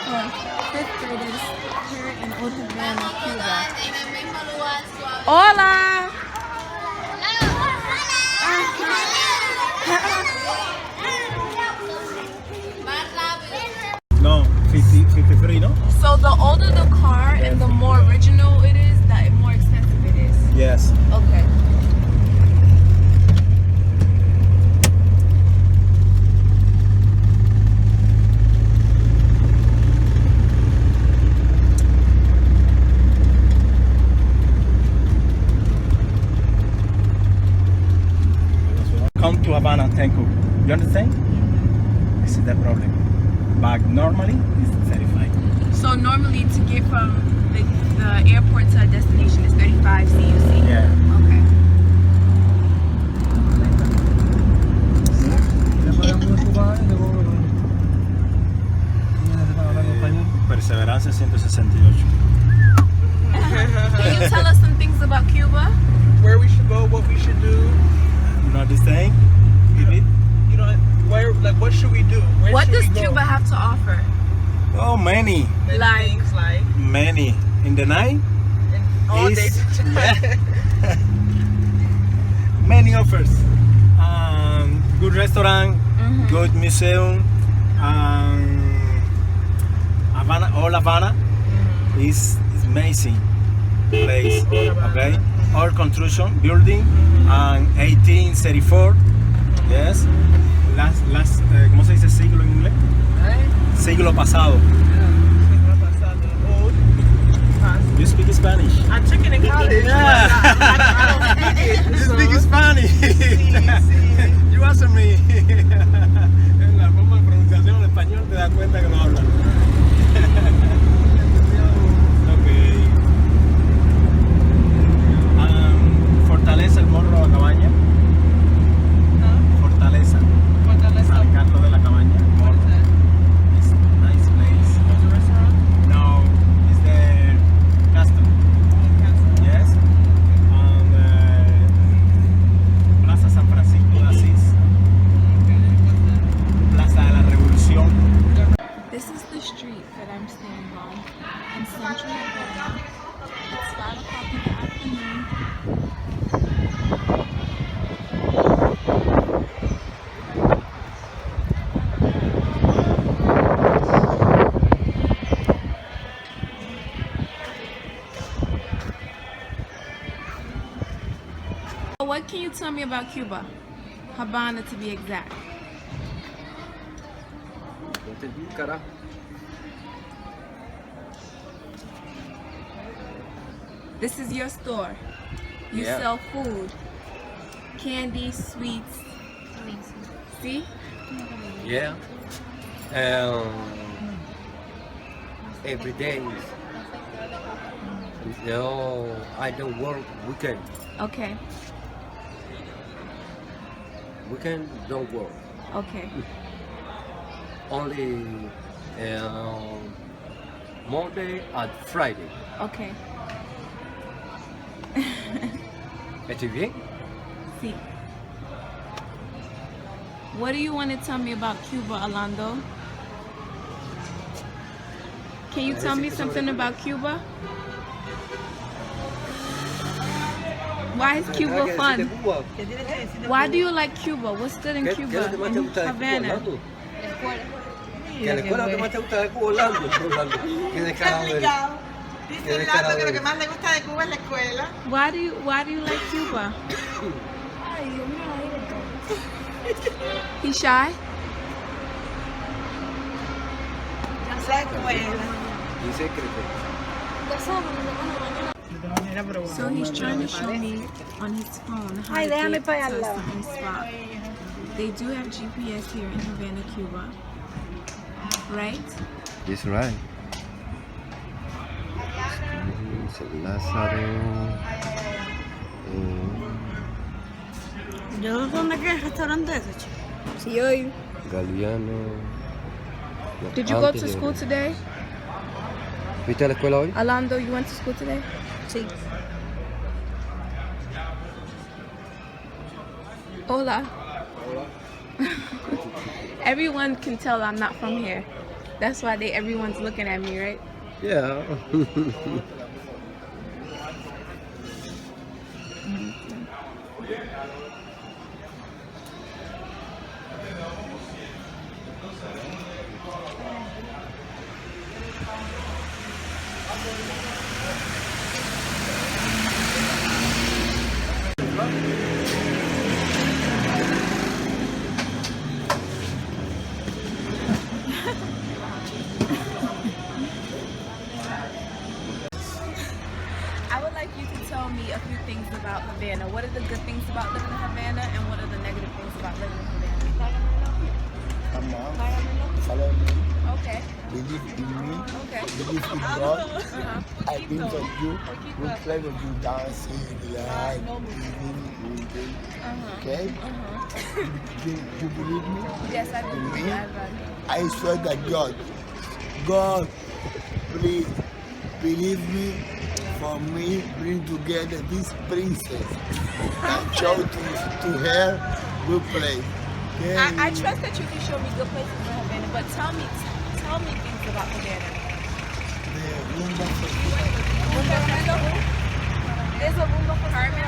for fifth graders here in Havana, Cuba. Hola! No, 53, no? So the older the car and the more original it is, the more expensive it is. Yes. Okay. Come to Havana, thank you. You understand? This is the problem. But normally it's 35. So normally to get from the airport to a destination is 35 CUC? Yeah. Okay. Perseverancia 168. Can you tell us some things about Cuba? Where we should go, what we should do. You know this thing? You know, where, like, what should we do? Where What should does we go? Cuba have to offer? Oh, many. Many Like- things, like Many. In the night? and all day. Yeah. Many offers. Good restaurant, good museum. Havana, all Havana is amazing place. Okay, all construction building and 1834. Yes, ¿cómo se dice siglo en inglés? Siglo pasado. You speak Spanish? I took it in college. Yeah. I don't speak it. You so- speak Spanish. Sí. You answer me. En la forma de pronunciación en español te das cuenta que no habla. Okay. Fortaleza el Morro de la Cabaña. Fortaleza. San Carlos de la Cabaña. It's a nice place. No, it's the castle. Yes. And Plaza San Francisco de Asís. Plaza de la Revolución. This is the street that I'm standing on in central Havana. It's 5 o'clock in the afternoon. What can you tell me about Cuba? Havana to be exact. This is your store. You Yeah. sell food, candy, sweets. See? Yeah. Every day. No, I don't work weekend. Okay. Weekend don't work. Okay. Only Monday and Friday. Okay. ¿Estoy bien? See. What do you want to tell me about Cuba, Orlando? Can you tell me something about Cuba? Why is Cuba fun? Why do you like Cuba? What's good in ¿Qué es Cuba? lo que más te In gusta de Cuba, Havana. Orlando? ¿Que la escuela lo que más te gusta de Cuba, Orlando? Orlando. Qué descarado eres. Dice Orlando que lo que más le gusta de Cuba es la escuela. Why do you like Cuba? He's shy? La escuela. Dice que So he's trying to show me on his phone how to get to a certain spot. They do have GPS here in Havana, Cuba. Right? That's right. Lázaro. ¿Yo dónde qué restaurante ese, chico? Sí, hoy. Galeano. Did you go to school today? ¿Viste a la escuela hoy? Orlando, you went to school today? Sí. Hola. Everyone can tell I'm not from here. That's why everyone's looking at me, right? Yeah. I would like you to tell me a few things about Havana. What are the good things about living in Havana, and what are the negative things about living in Havana? Follow me. Okay. Believe in me. Okay. Believe in God. I think of you. We play with you, dancing, like, moving. Okay? You believe me? Yes, I do. Me? I I swear that God, please believe me. For me, bring together this princess and show to her good place. Okay? I trust that you can show me good places in Havana, but tell me things about Havana. There's a rumba for Carmen.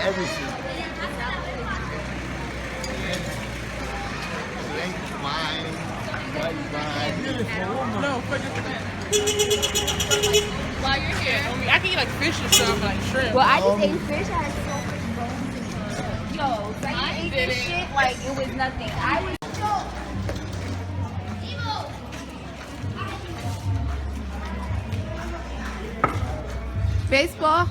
Everything. Drink wine, white wine. No, While you're here. I can eat like fish or something, like shrimp. Well, I just ate fish. I had so much bones in it. Yo, so I ate this shit like it was nothing. I was. Baseball.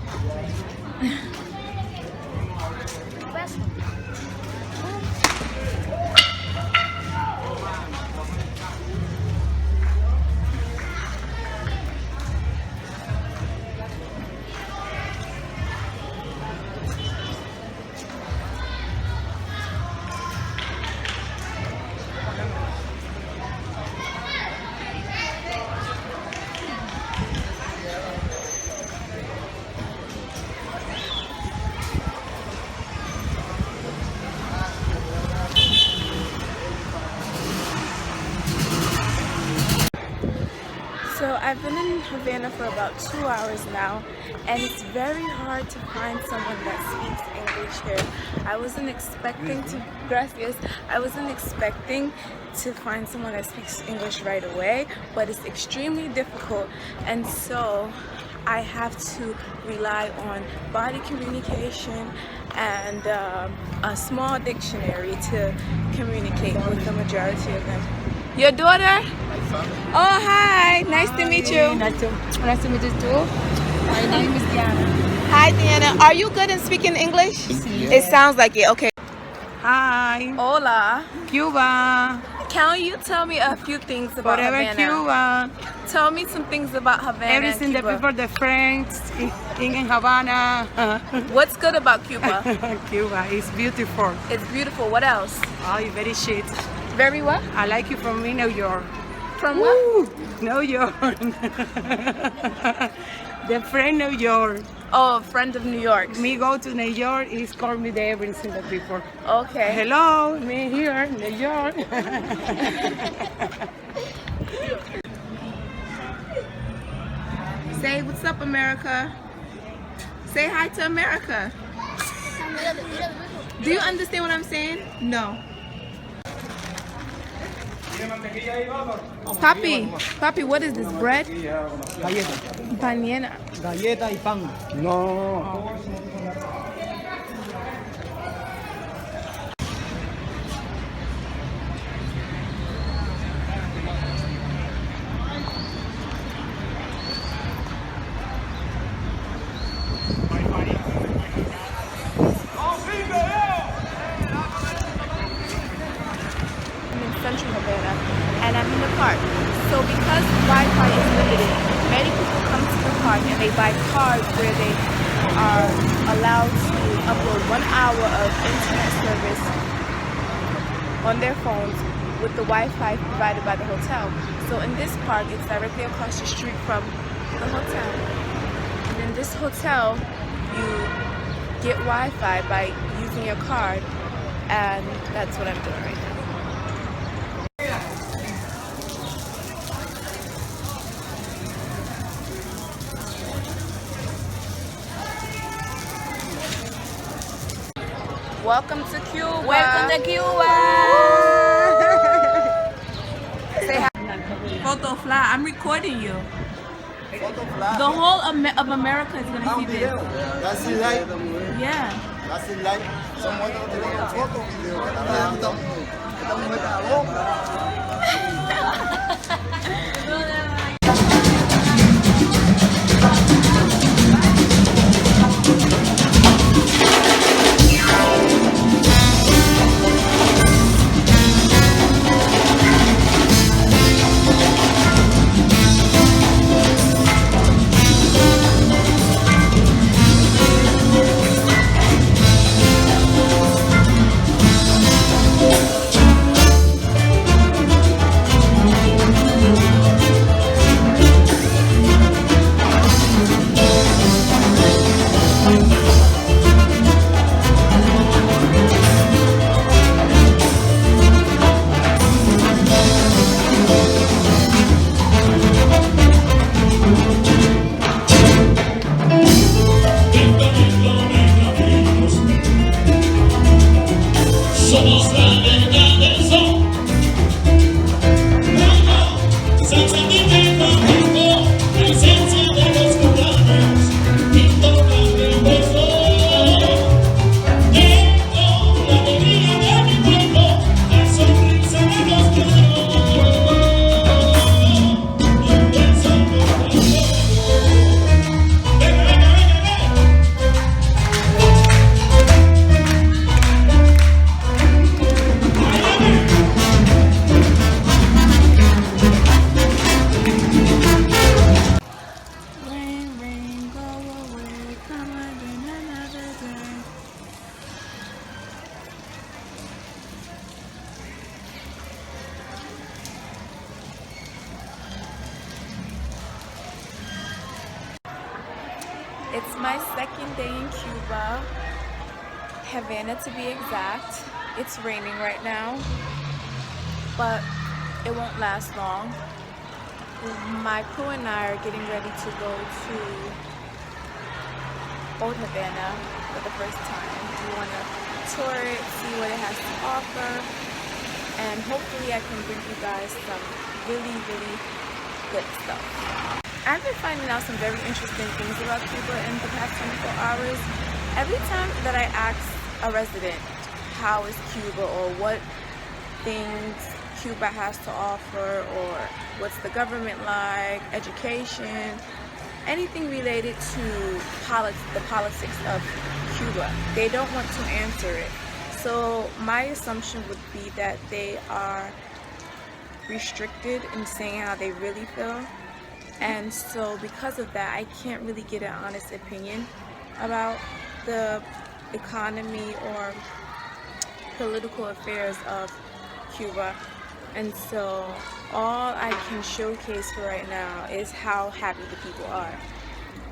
So I've been in Havana for about 2 hours now, and it's very hard to find someone that speaks English here. I wasn't expecting to, gracias, I wasn't expecting to find someone that speaks English right away, but it's extremely difficult, and so I have to rely on body communication and a small dictionary to communicate with the majority of them. Your daughter? Oh, hi. Nice to meet you. Nice to meet you too. My name is Diana. Hi, Diana. Are you good in speaking English? It sounds like it. Okay. Hi. Hola. Cuba. Can you tell me a few things about Forever Havana? Cuba. Tell me some things about Havana Everything and the Cuba. people, the friends in Havana. What's good about Cuba? Cuba is beautiful. It's beautiful. What else? Oh, you're very shit. Very what? I like you from me, New York. From what? Woo! New York. The friend New York. Oh, a friend of New York. Me go to New York is call me the every single people. Okay. Hello, me here, New York. Say what's up, America. Say hi to America. Do you understand what I'm saying? No. Papi, what is this, bread? Galleta. Panela. Galleta y pan. No. upload 1 hour of internet service on their phones with the Wi-Fi provided by the hotel. So in this park, it's directly across the street from the hotel. And in this hotel, you get Wi-Fi by using your card, and that's what I'm doing right now. Welcome to Cuba. Welcome to Cuba. Say hi. Photo fly. I'm recording you. The whole of America is gonna see this. That's it, right? Yeah. That's it, right? Someone no te ve foto, video. Esta mujer está loca. It's my second day in Cuba, Havana to be exact. It's raining right now, but it won't last long. My crew and I are getting ready to go to Old Havana for the first time. We want to tour it, see what it has to offer, and hopefully I can bring you guys some really, really good stuff. I've been finding out some very interesting things about Cuba in the past 24 hours. Every time that I ask a resident, how is Cuba, or what things Cuba has to offer, or what's the government like, education, anything related to the politics of Cuba, they don't want to answer it. So my assumption would be that they are restricted in saying how they really feel. And so because of that, I can't really get an honest opinion about the economy or political affairs of Cuba. And so all I can showcase for right now is how happy the people are.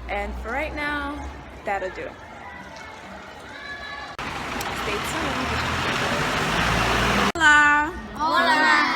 And for right now, that'll do. Stay tuned. Hola! Hola!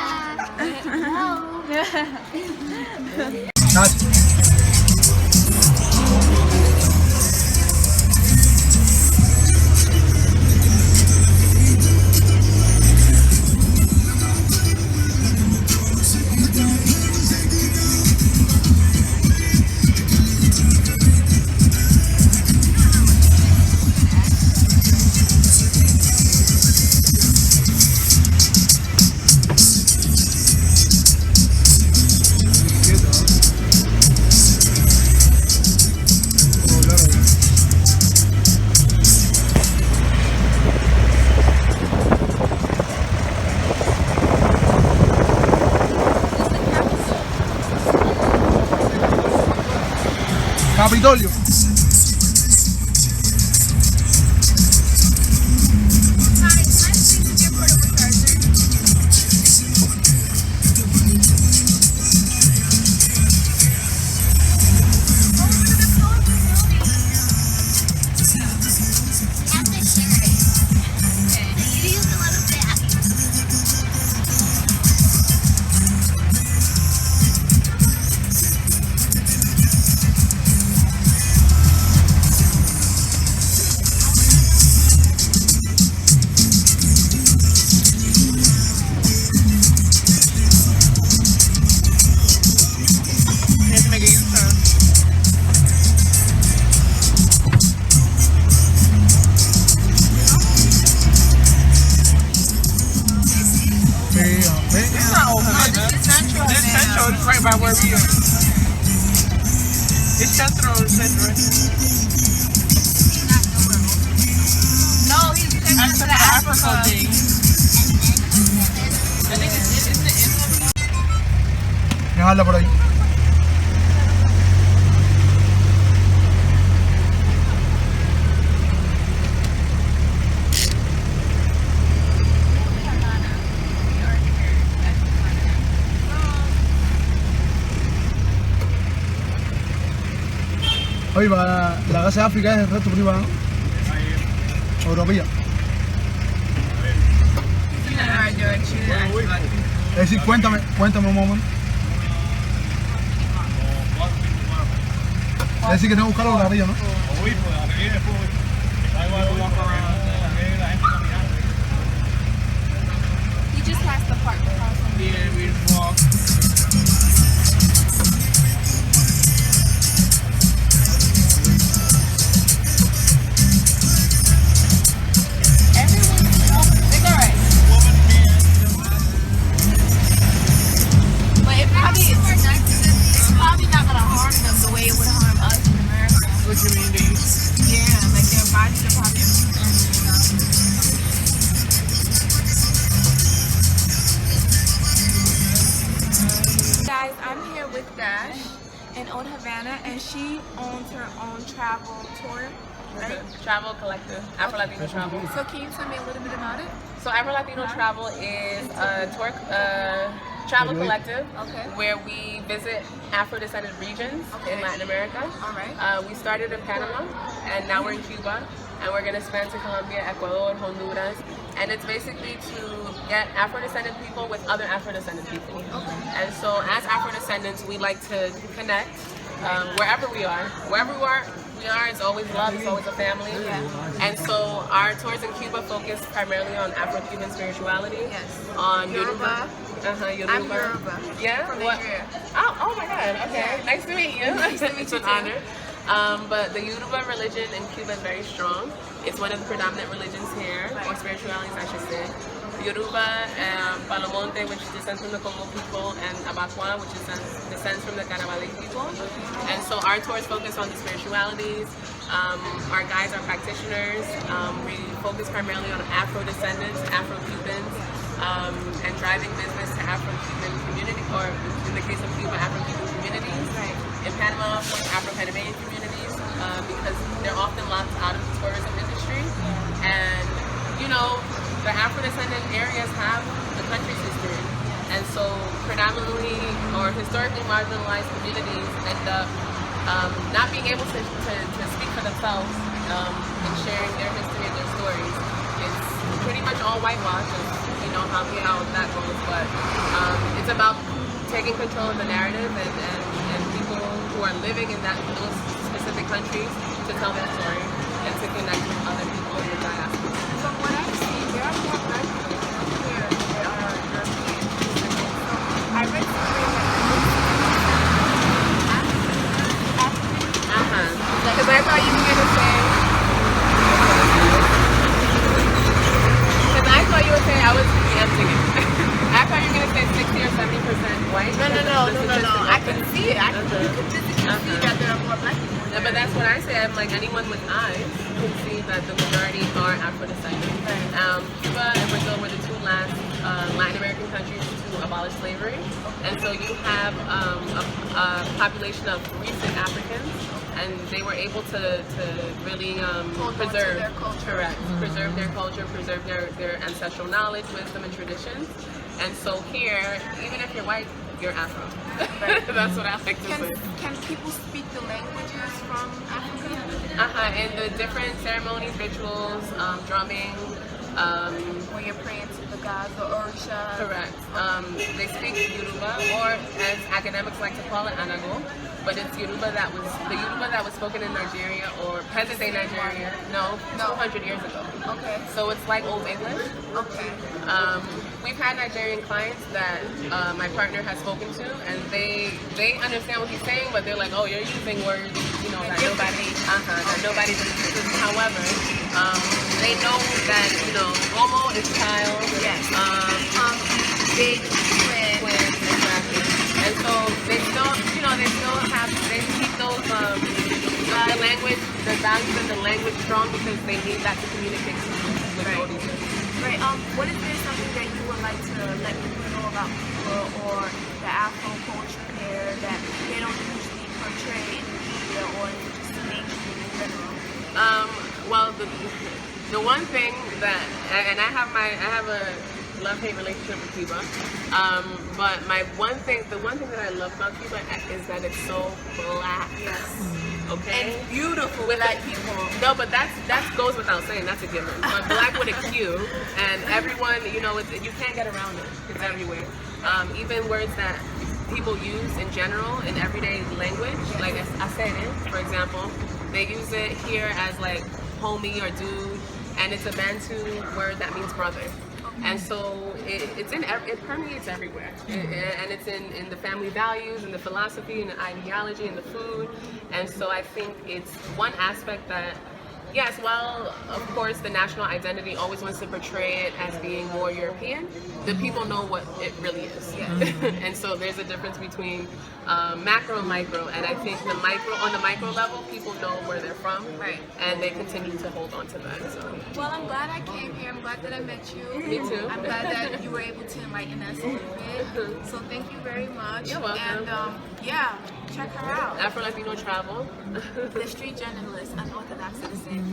Capitolio. it's right by where we are. It's Centro, right? No, he's taking us to the Africa thing. I think isn't it in? Déjala por ahí. Oye, la casa de África es el resto privado, ¿no? Europea. Es decir, cuéntame un momento. Es decir, que tengo que buscar los ladrillos, ¿no? He just has to park the house. Yeah, we walk. What you mean, these? Yeah, like their bodies are probably. Guys, I'm here with Dash in Old Havana, and she owns her own travel tour. Right? Travel Collective, Afro Latino Travel. So can you tell me a little bit about it? So Afro Latino Travel is a tour travel collective where we visit Afro-descended regions in Latin America. All right. We started in Panama, and now we're in Cuba, and we're going to expand to Colombia, Ecuador, Honduras, and it's basically to get Afro-descended people with other Afro-descended people. And so as Afro-descendants, we like to connect wherever we are. Wherever we are, it's always love, it's always a family. And so our tours in Cuba focus primarily on Afro-Cuban spirituality, on Yoruba. Yoruba. I'm Yoruba. Yeah? From What? Nigeria. Oh my God, okay. Nice to meet you. Nice to meet It's you an too. honor. But the Yoruba religion in Cuba is very strong. It's one of the predominant religions here, or spiritualities I should say. Yoruba, Palomonte, which descends from the Congo people, and Abakwa, which descends from the Carabali people. And so our tours focus on the spiritualities. Our guides are practitioners. We focus primarily on Afro-descendants, Afro-Cubans, and driving business to Afro-Cuban community, or in the case of Cuba, Afro-Cuban communities. In Panama, of course, Afro-Panamanian communities, because they're often locked out of the tourism industry. And, you know, the Afro-descendant areas have the country's history. And so predominantly or historically marginalized communities end up not being able to speak for themselves and sharing their history and their stories. It's pretty much all whitewash, and you know how that goes, but it's about taking control of the narrative and people who are living in those specific countries to tell their story and to connect with other people in the diaspora. From what I've seen, there are more black people here than there are Europeans. So I read somewhere that because I thought you were going to say, because I thought you were saying, I thought you were going to say 60 or 70% white. No. I can see it. You can physically see that there are more black people. Yeah, but that's what I say. I'm like, anyone with eyes can see that the majority are Afro-descendant. Cuba and Brazil were the two last Latin American countries to abolish slavery. And so you have a population of recent Africans, and they were able to really preserve their culture. Correct. Preserve their culture, preserve their ancestral knowledge, wisdom, and traditions. And so here, even if you're white, you're Afro. That's what I like to say. Can people speak the languages from Africa? And the different ceremonies, rituals, drumming. When you're praying to the gods or Orisha. Correct. They speak Yoruba, or as academics like to call it, Anago. But it's Yoruba that was spoken in Nigeria or present-day Nigeria. No, 200 years ago. Okay. So it's like Old English. Okay. We've had Nigerian clients that my partner has spoken to, and they understand what he's saying, but they're like, oh, you're using words, you know, that nobody understands. However, they know that, you know, Homo is child. Yes. Big twin. Exactly. And so the values and the language strong because they need that to communicate with all these things. Right. What is there something that you would like to let people know about Cuba or the Afro culture there that they don't usually portray in the media or in just mainstream in general? Well, the one thing that, and I have a love-hate relationship with Cuba, but the one thing that I love about Cuba is that it's so black. Yes. Okay. And beautiful black people. No, but that goes without saying. That's a given. But black with a Q, and everyone, you know, you can't get around it. It's everywhere. Even words that people use in general in everyday language, like acere, for example, they use it here as like homie or dude, and it's a Bantu word that means brother. And so it permeates everywhere, and it's in the family values and the philosophy and the ideology and the food. And so I think it's one aspect that, yes, while of course the national identity always wants to portray it as being more European, the people know what it really is. And so there's a difference between macro and micro, and I think on the micro level, people know where they're from, Right. and they continue to hold on to that. So. Well, I'm glad I came here. I'm glad that I met you. Me too. I'm glad that you were able to enlighten us a little bit. So thank you very much. You're welcome. And yeah, check her out. Afro Latino Travel. The street journalist, unorthodox citizen.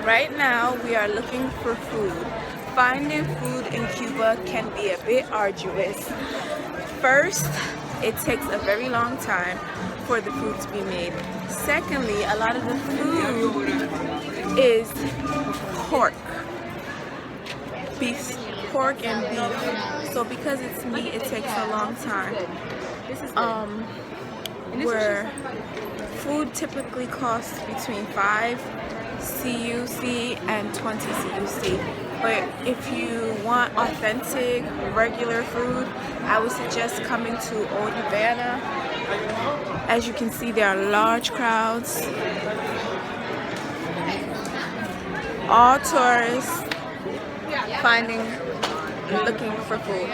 Right now we are looking for food. Finding food in Cuba can be a bit arduous. First, it takes a very long time for the food to be made. Secondly, a lot of the food is pork. Pork and beef. So because it's meat, it takes a long time. Where food typically costs between 5 CUC and 20 CUC. But if you want authentic, regular food, I would suggest coming to Old Havana. As you can see, there are large crowds. All tourists looking for food.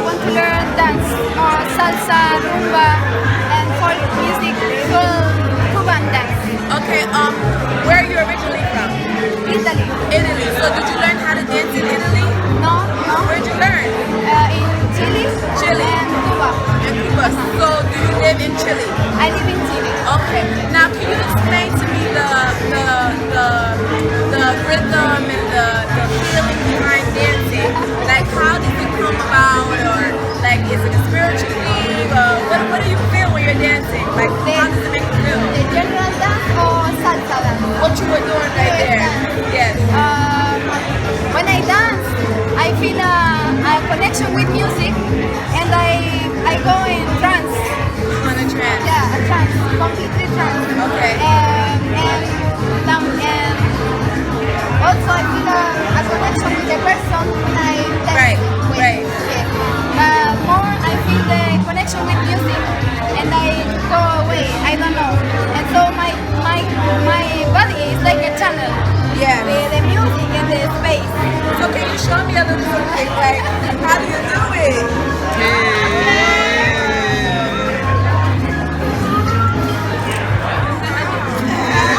want to learn dance or salsa, rumba, and folk music, Cuban dance. Okay, where are you originally from? Italy. Italy. So did you learn how to dance in Italy? No, no. Where'd you learn? In Chile. Chile. And Cuba. In Cuba. So do you live in Chile? I live in Chile. Okay. Now can you explain to me the rhythm and the feeling behind dancing? Like how does it come about, or like is it a spiritual thing, or what do you feel when you're dancing? Like how does it make you feel? The general dance or salsa dance? What you were doing right there? Yes. When I dance, I feel a connection with music, and I go in trance. On a trance. Yeah, a trance, completely trance. Okay. And also I feel a connection with the person when I dance. Right, with. right. Yeah. More I feel the connection with music, and I go away. I don't know. And so my body is like a channel. Yeah. The music and the space. So can you show me a little something? Like how do you do it?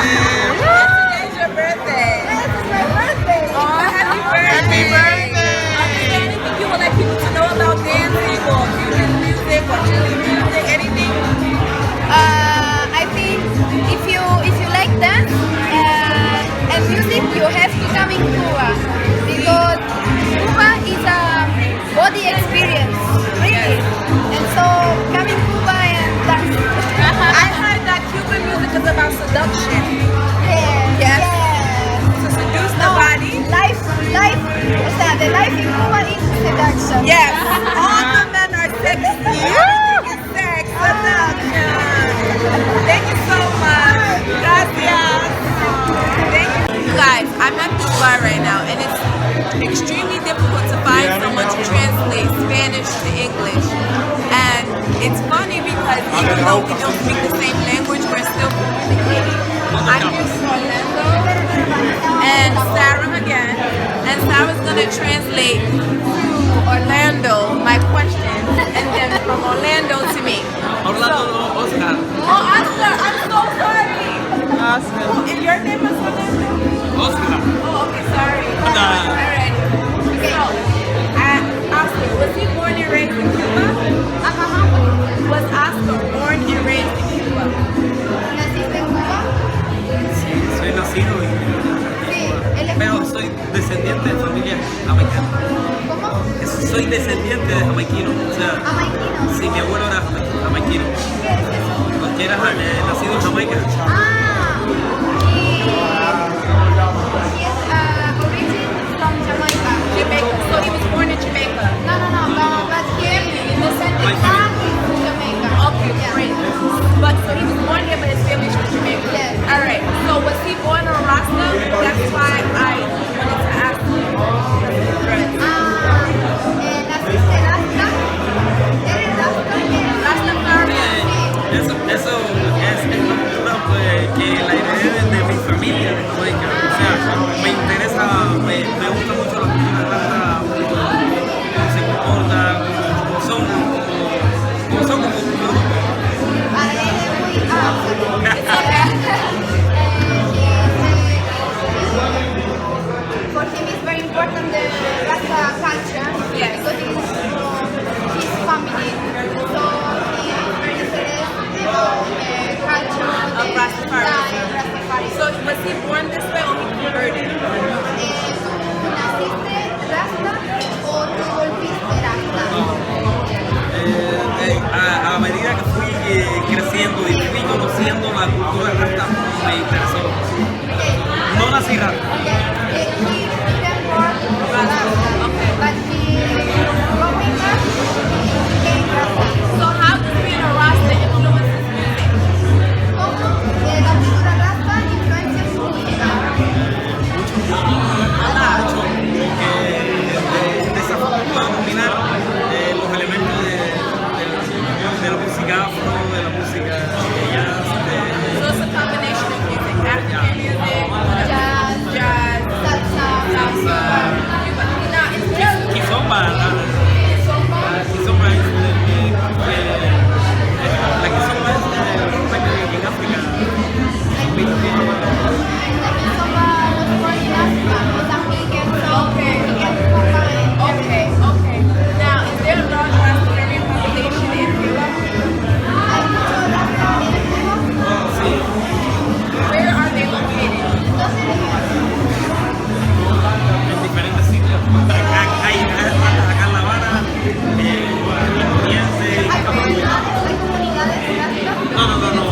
Today's your birthday. Yes, it's my birthday. Oh, happy birthday! Is there anything you would like people to know about dancing or Cuban music or Chilean music? Anything? I think if you like dance and music, you have to come in Cuba, because Cuba is a body experience, really. And so come in Cuba and dance. I heard that Cuban music is about seduction. Yes. To seduce the body. Life. O sea, the life in Cuba is seduction. Yes. All the men are sexy. Everything is sex. Seduction. Thank you so much. Gracias. Thank you. You guys, I'm at the bar right now, and it's extremely difficult to find someone to translate Spanish to English. And it's funny because even though we don't speak the same language, we're still communicating. I'm here with Orlando and Sarah again, and Sarah's gonna translate to Orlando my questions, and then from Orlando to me. Orlando, Oscar. Oh, Oscar, I'm so sorry. Oscar. Oh, and your name is Orlando? Oscar. Oh, okay, sorry. Alright. So, Oscar, was he born and raised in Cuba? Was Oscar born and raised in Cuba? ¿Naciste en Cuba? Sí, soy nacido y... Sí. Él es Pero soy descendiente de familia jamaicana. ¿Cómo? Soy descendiente de jamaiquino. O sea, Jamaiquino. sí, mi abuelo era jamaiquino. ¿Qué es eso? Porque era nacido en Jamaica. He is origin from Jamaica. Jamaica. So he was born in Jamaica. No, but he descended from Jamaica. Okay, Yeah. great. But so he was born here, but his family's from Jamaica. Yes. All right. So was he born a Rasta? That's why I wanted to ask you. Right. ¿Naciste Rasta? ¿Eres Rasta? Rastafari. Eso es una cultura pues, que la heredé de Independiente, ¿Hay comunidades gráficas? no.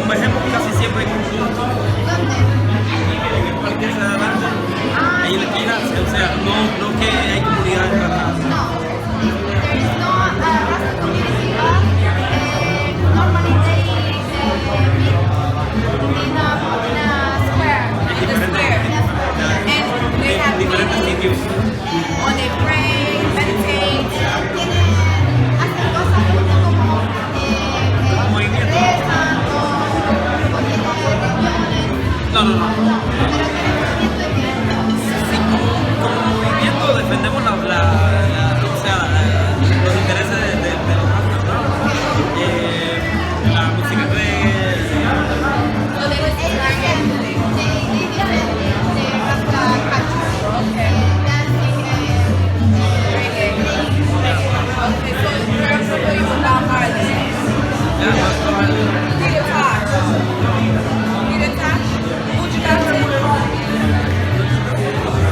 Convergemos casi siempre en un punto. ¿Dónde? En el parque de adelante. Ahí en la esquina, o sea, no que hay comunidades grandes. No. There is no Rasta community, but normally they meet in a square. In the square. And they have Diferentes sitios. when they pray, meditate. Hacen cosas juntos como Movimiento. rezan o tienen reuniones. No. Pero tienen movimiento y bien. Sí, como movimiento defendemos o sea, los intereses de los rastas, ¿no? La música reggae. So they would say like They defend the Rasta culture. Dancing reggae. Okay, so you're familiar with Bob Marley. Peter Tosh. Peter Tosh? Who'd you got to?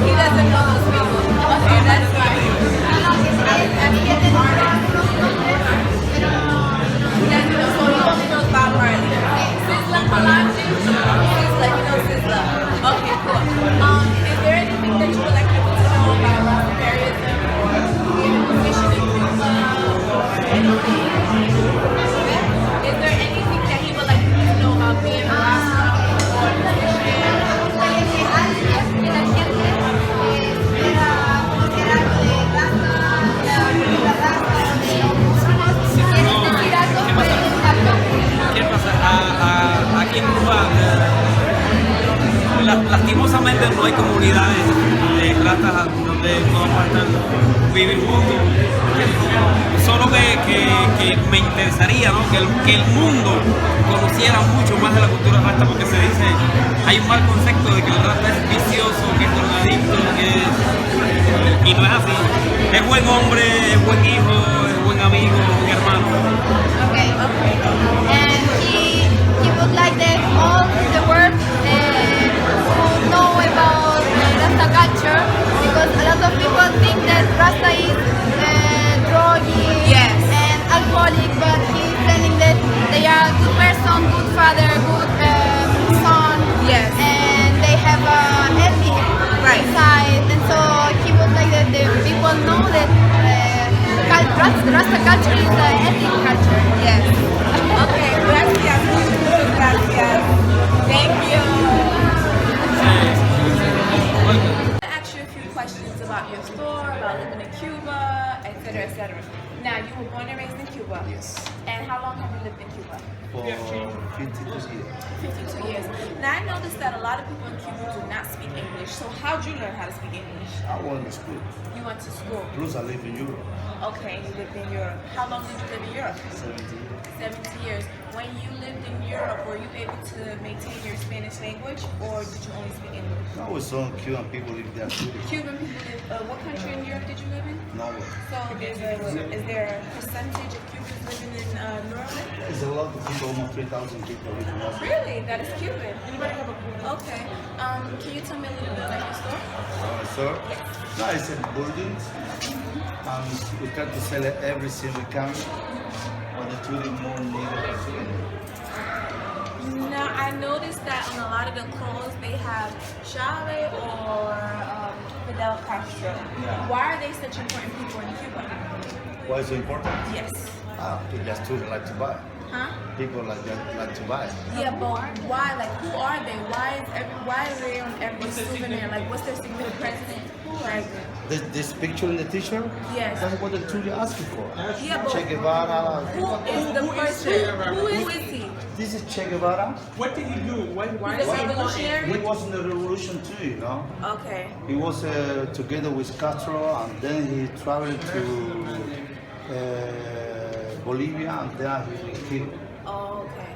He doesn't know those people. Okay, that's fine. He doesn't know, so he only knows Bob Marley. Sizzla Kalonji? Sizzla, he knows Sizzla. Okay, cool. Is there anything that you would like people to know about Rastafarianism or being a musician in Cuba or anything? Is there anything that he would like people to know about being a Rasta or a musician? ¿Qué pasa? Aquí en Cuba, lastimosamente no hay comunidades de ratas donde podamos vivir juntos. Solo que me interesaría, ¿no? que el mundo conociera mucho más de la cultura rasta, porque se dice, hay un mal concepto de que el rasta es vicioso, que es drogadicto, y no es así. Es buen hombre, es buen hijo, es buen amigo, buen hermano. Okay. And he would like that all the world to know about Rasta culture, because a lot of people think that Rasta is druggy and alcoholic, but he's telling that they are a good person, good father, good son, and they have an ethic inside, and so he would like that the people know that Rasta culture is an ethnic culture. Yes. Okay, gracias. Gracias. Thank you. I'm going to ask you a few questions about your store, about living in Cuba, etc., etc. Now, you were born and raised in Cuba. Yes. And how long have you lived in Cuba? For 52 years. 52 years. Now, I noticed that a lot of people in Cuba do not speak English. So how'd you learn how to speak English? I went to school. You went to school. Plus I live in Europe. Okay, you lived in Europe. How long did you live in Europe? 70 years. 70 years. When you lived in Europe, were you able to maintain your Spanish language, or did you only speak English? No, some Cuban people live there too. Cuban people live. What country in Europe did you live in? Norway. So is there a percentage of Cubans living in Norway? There's a lot of people, almost 3,000 people live in Norway. Really? That is Cuban. Anybody have a? Okay. Can you tell me a little bit about your store? So, no, it's a building. We try to sell everything we can. When the children more needed. Now, I noticed that on a lot of the clothes they have Chavez or Fidel Castro. Yeah. Why are they such important people in Cuba? Why is it important? Yes. Just children like to buy. Huh? People like to buy. Yeah, but why? Like, who are they? Why are they on every souvenir? Like, what's their significance? Like, This picture in the t-shirt? Yes. That's what the children asking for. Yeah, but Che Guevara. who is the person? Who is he? This is Che Guevara. What did he do? Why He's a is he revolutionary? He was in the revolution too, you know. Okay. He was together with Castro, and then he traveled to Bolivia, and there he was killed. Oh, okay.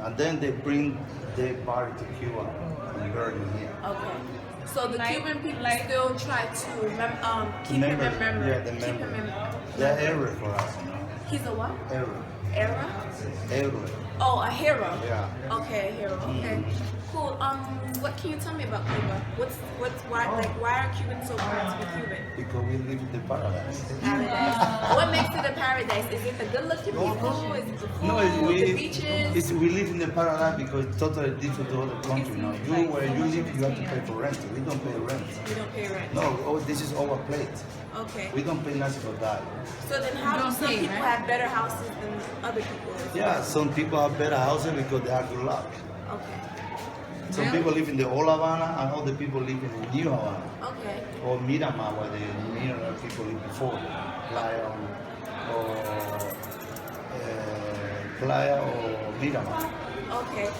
And then they bring the party to Cuba and burn him here. Okay. So the Cuban people still try to keep him in memory. Yeah, the Keep him memory. in. They're error for us, you know. He's a what? Error. Era? Error. Oh, a hero. Yeah. Okay, a hero. Okay. Cool. What can you tell me about Cuba? Why are Cubans so proud to be Cuban? Because we live in the paradise. Paradise. What makes it a paradise? Is it the good-looking people? Is it the food? The beaches? We live in the paradise because it's totally different to other countries. Now, where you live, you have to pay for rent. We don't pay rent. We don't pay rent. No, this is our plate. Okay. We don't pay nothing for that. So then how do some people have better houses than other people? Yeah, some people have better houses because they have good luck. Okay. Some people live in the old Havana and other people live in the new Havana. Okay. Or Miramar, where the Miramar people lived before. Playa or Miramar. Okay.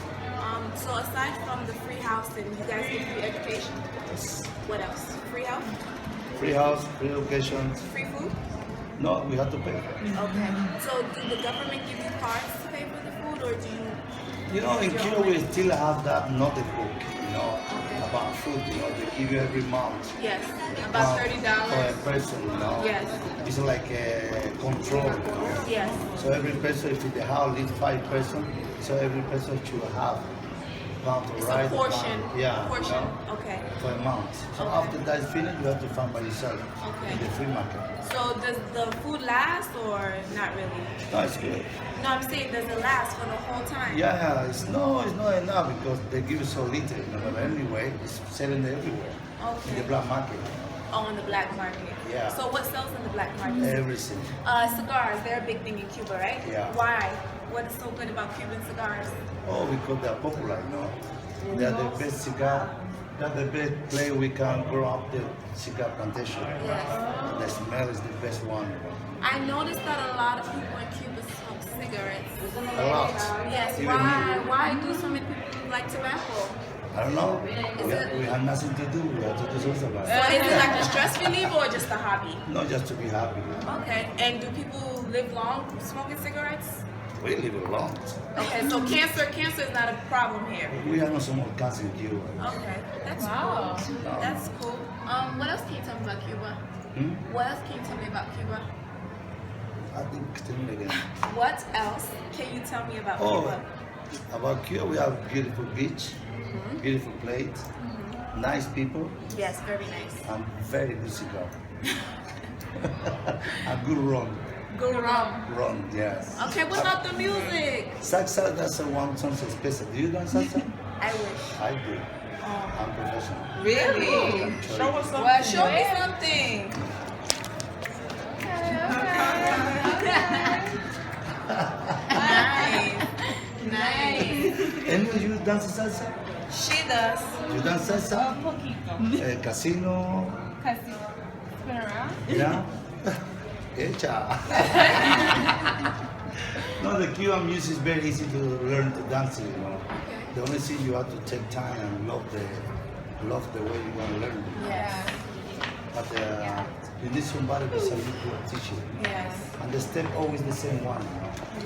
So aside from the free housing, you guys get free education? Yes. What else? Free house? Free house, free location. Free food? No, we have to pay for it. Okay. So do the government give you cards to pay for the food, or do you? You know, in Cuba we still have that noted book, about food, they give you every month. Yes, about $30. For a person, Yes. It's like a control, Yes. So every person, if in the house lives 5 persons, so every person should have about the It's right a portion. amount. Yeah. Portion. Okay. For a month. So after that is finished, you have to find by yourself Okay. in the free market. So does the food last or not really? No, it's good. No, I'm saying does it last for the whole time? Yeah, it's not enough because they give you so little. But anyway, it's selling everywhere. In the black market. Oh, in the black market. Yeah. So what sells in the black market? Everything. Cigars, they're a big thing in Cuba, right? Yeah. Why? What is so good about Cuban cigars? Oh, because they're popular, They're the best cigar. They're the best place we can grow up the cigar plantation. Yes. The smell is the best one. I noticed that a lot of people in Cuba smoke cigarettes. A lot. Yes. Even Why do so many people like tobacco? I don't know. We have nothing to do. We have to do something about So it. is it like a stress reliever or just a hobby? Not just to be happy. Okay. And do people live long smoking cigarettes? We live alone. Okay, so cancer is not a problem here. We have no more cancer in Cuba. Okay, that's cool. That's cool. What else can you tell me about Cuba? What else can you tell me about Cuba? I think tell me again. What else can you tell me about Cuba? About Cuba, we have beautiful beach, beautiful plate, nice people, Yes, very nice. and very good cigar. And good rum. Good rum. Rum, yes. Okay, what about the music? Salsa, that's the one something special. Do you dance salsa? I wish. I do. I'm professional. Really? Show us something. Well, show me something. Nice. And you dance salsa? She does. You dance salsa? Casino? Spin around? Yeah? Hecha. No, the Cuban music is very easy to learn to dance, The only thing you have to take time and love the way you're going to learn. Yeah. But you need somebody beside you to teach you. Yes. And the step always the same one.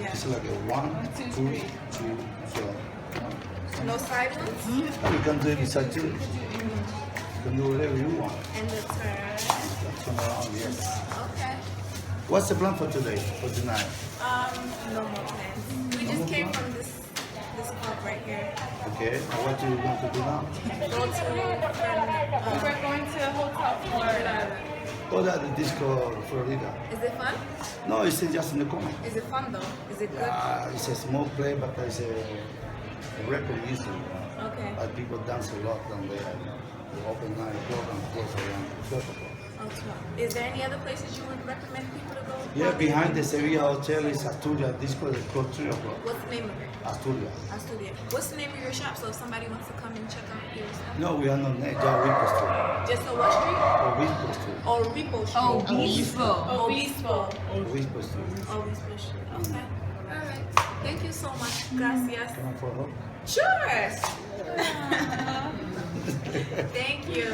Yeah. It's like a 1, 2, 3. So. No side ones? You can do it beside you. You can do whatever you want. And the turn. Turn around, yes. Okay. What's the plan for today, for tonight? No more plans. We just came from this club right here. Okay, and what do you want to do now? Go to we're going to Hotel Florida. Oh, that's the disco Florida. Is it fun? No, it's just in the corner. Is it fun though? Is it good? Yeah, it's a small place, but there's a record music. Okay. But people dance a lot down there. They open 9 o'clock and close around 12 o'clock. Okay. Is there any other places you would recommend people to go? Yeah, behind the Sevilla Hotel is Asturias Disco. They close 3 o'clock. What's the name of it? Asturias. Asturias. What's the name of your shop? So if somebody wants to come and check out your stuff. No, we are not there. Just Obispo Street. Just on what street? Obispo Street. Obispo Street. Obispo. Obispo Street. Obispo Street. Okay. All right. Thank you so much. Gracias. Can I follow? Sure. Thank you.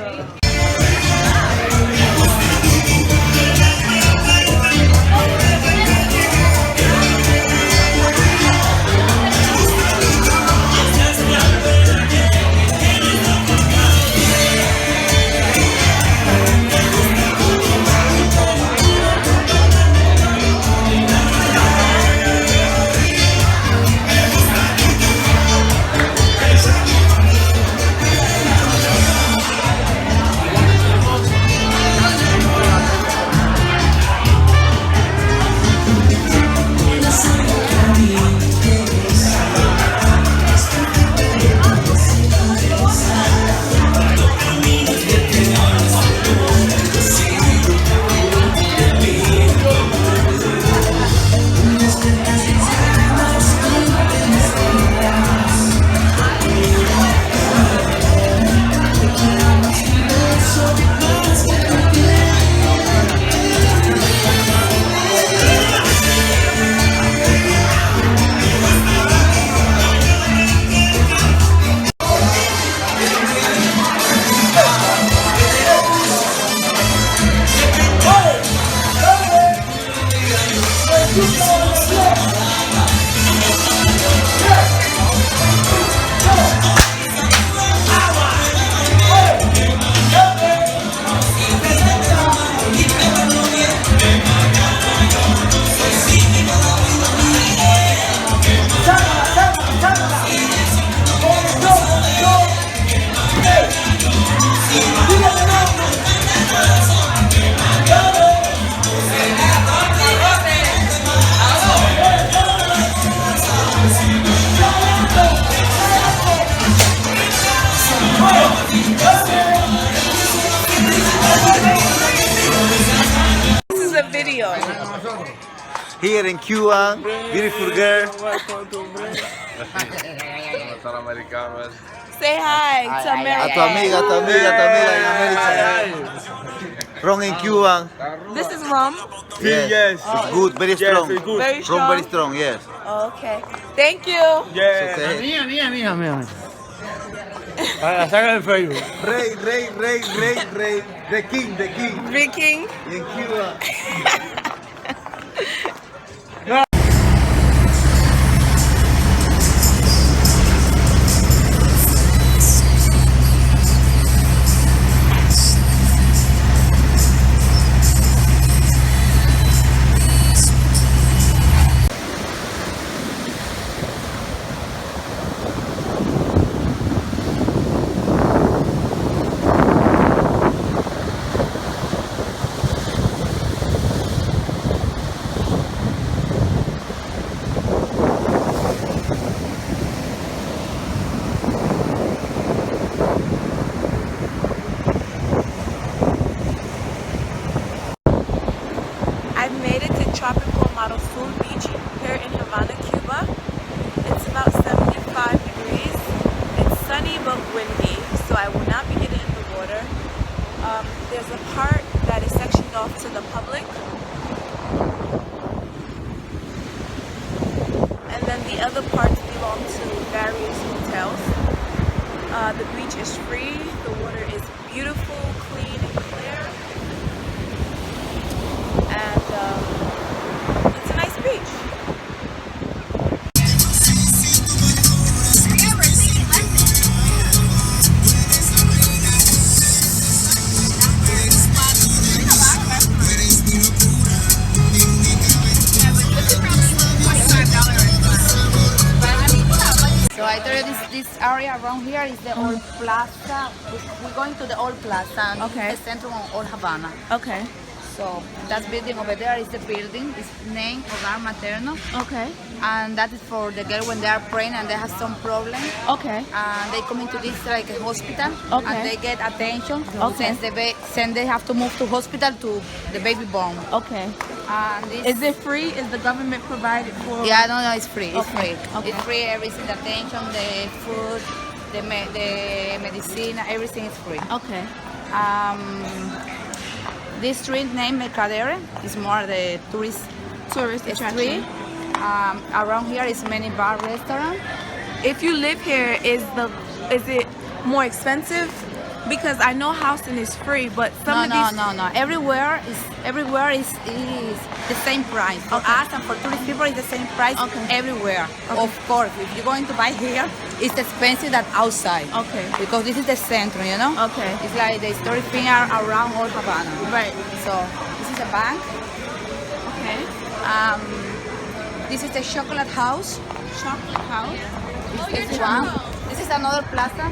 This is a video. Here in Cuba, beautiful girl. Say hi to A America. tu amiga en América. Ron in Cuba. This is rum. Yes. It's good, very strong. Very Ron strong. very strong, yes. Okay. Thank you. It's okay. Mía. La saca del Facebook. Rey. The king. Viking. In Cuba. I've made it to Tropical Model Food Beach here in Havana, Cuba. It's about 75 degrees. It's sunny but windy, so I will not be getting in the water. There's a part that is sectioned off to the public. And then the other parts belong to various hotels. The beach is free, the water is beautiful, clean and clear. And it's a nice beach. So I told you this area around here is the old plaza. We're going to the old plaza. And Okay. The center of old Havana. Okay. So that building over there is the building. It's named Hogar Materno. Okay. And that is for the girl when they are praying and they have some problem. Okay. And they come into this like a hospital. Okay. And they get attention. Okay. Since they have to move to hospital to the baby born. Okay. And this, Is it free? Is the government provided for? Yeah, no, it's free. It's Okay. free. Okay. It's free. Everything, the attention, the food, the medicine, everything is free. Okay. This street named Mercadere is more the tourist Attraction. street. Around here is many bar restaurant. If you live here, is it more expensive? Because I know housing is free, but some of these. No. Everywhere is the same price. For Okay. us and for tourist people, it's the same price Okay. everywhere. Okay. Of course, if you're going to buy here, it's expensive than outside. Okay. Because this is the center, you know? Okay. It's like the historic thing around all Havana. Right. So this is a bank. Okay. This is the chocolate house. Chocolate house. This is one. This is another plaza.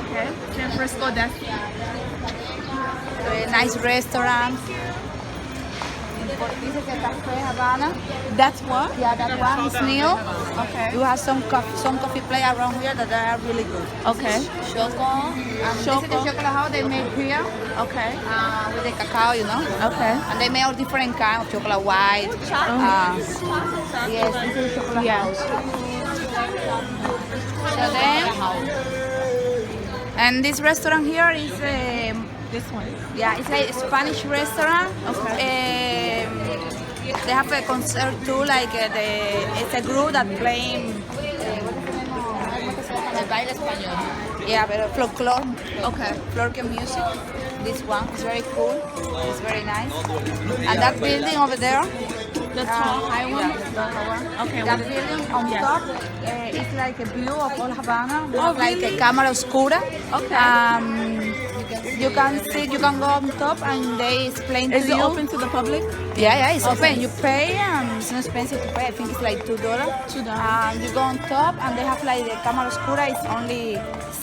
Okay. San Francisco. That's. A nice restaurant. This is a cafe Havana. That's what? Yeah, that one is new. Okay. You have some coffee place around here that are really good. Okay. Choco. And This is the chocolate house they made here. Okay. With the cacao, you know. Okay. And they made all different kinds of chocolate white. Yes, this is chocolate house. So then, and this restaurant here is This one. yeah, it's like a Spanish restaurant. Okay. They have a concert too, like it's a group that playing el baile español. Yeah, but folklore. Okay. Folklore music. this one. It's very cool. It's very nice. And that building over there, The tall, high one? Okay. that what is- building on Yes. top, it's like a view of all Havana. We Oh, have like really? a camera oscura. Okay. You can see, you can go on top and they explain Is to it you. open to the public? Yeah, it's Okay. open. You pay and it's not expensive to pay. I think it's like $2. $2. You go on top and they have like the camera oscura. It's only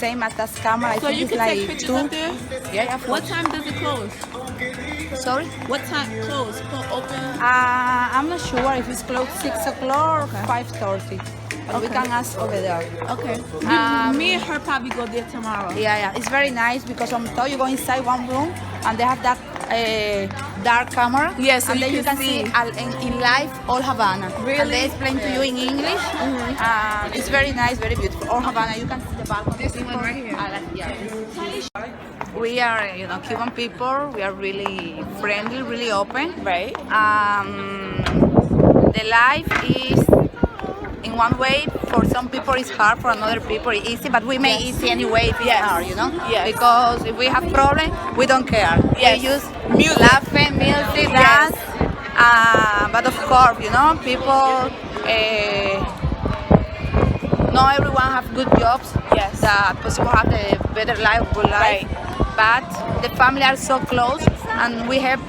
same as that camera. I So think you it's can like take pictures two. up there? Yeah. What time does it close? Sorry? What time close? Open? I'm not sure if it's closed 6 o'clock or 5:30. But we Okay. can ask over there. Okay. Me and her probably go there tomorrow. Yeah. It's very nice because on top you go inside one room and they have that dark camera. Yeah, so and you then you can can see. see in live all Havana. Really? And they explain to you in English. It's very nice, very beautiful. All Havana, you can see the balcony. This one right here. We are, Cuban people. We are really friendly, really open. Right. The life is, in one way, for some people it's hard, for another people it's easy, but we make easy anyway if it's hard, Yes. Because if we have problem, we don't care. Yes. We use Music. laughing, music, Yes. dance. But of course, people, not everyone have good jobs. Yes. That possible have a better life, good life. Right. But the family are so close and we help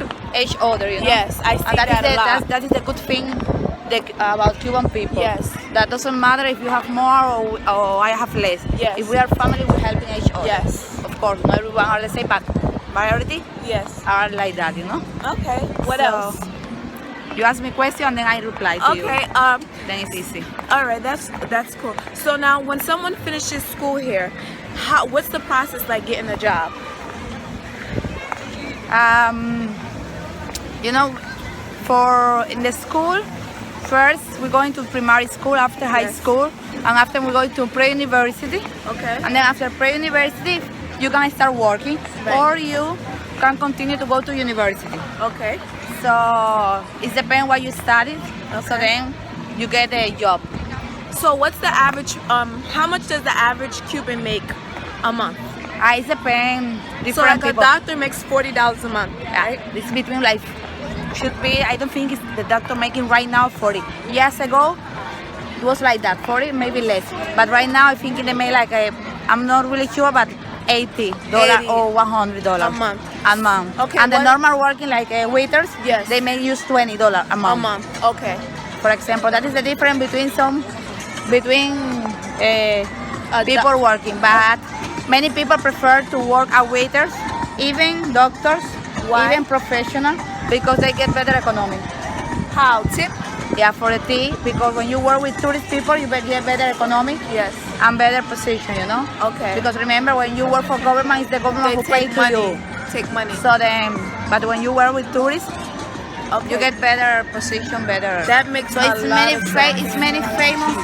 each other, Yes, I see and that a lot. that is the good thing about Cuban people. Yes. That doesn't matter if you have more or I have less. Yes. If we are family, we're helping each other. Yes. Of course, not everyone are the same, but majority Yes. are like that, Okay. What So, else? You ask me a question and then I reply to you. Okay. Then it's easy. All right. That's cool. So now, when someone finishes school here, what's the process like getting a job? For in the school, first we're going to primary school, after high school, and after we're going to pre-university. Okay. And then after pre-university, you can start working, or you can continue to go to university. Okay. So it depends what you study. So then you get a job. So what's the average? How much does the average Cuban make a month? It depends. So like Different a people. doctor makes $40 a month, right? It's between like should be. I don't think it's the doctor making right now 40. Years ago, it was like that, 40, maybe less. But right now, I think they make like I'm not really sure, but $80 or $100 A month. A month. Okay, And the what- normal working like waiters, Yes. they may use $20 a month. A month. Okay. For example, that is the difference between people working. But many people prefer to work as waiters, even doctors, Why? even professionals, because they get better economy. How? Tip? Yeah, for the tea, because when you work with tourist people, you get better economy Yes. and better position, Okay. Because remember, when you work for government, it's the government They who pays take to money. you. Take money. So then, but when you work with tourists, Okay. you get better position, better. That makes so a it's lot of sense. it's many famous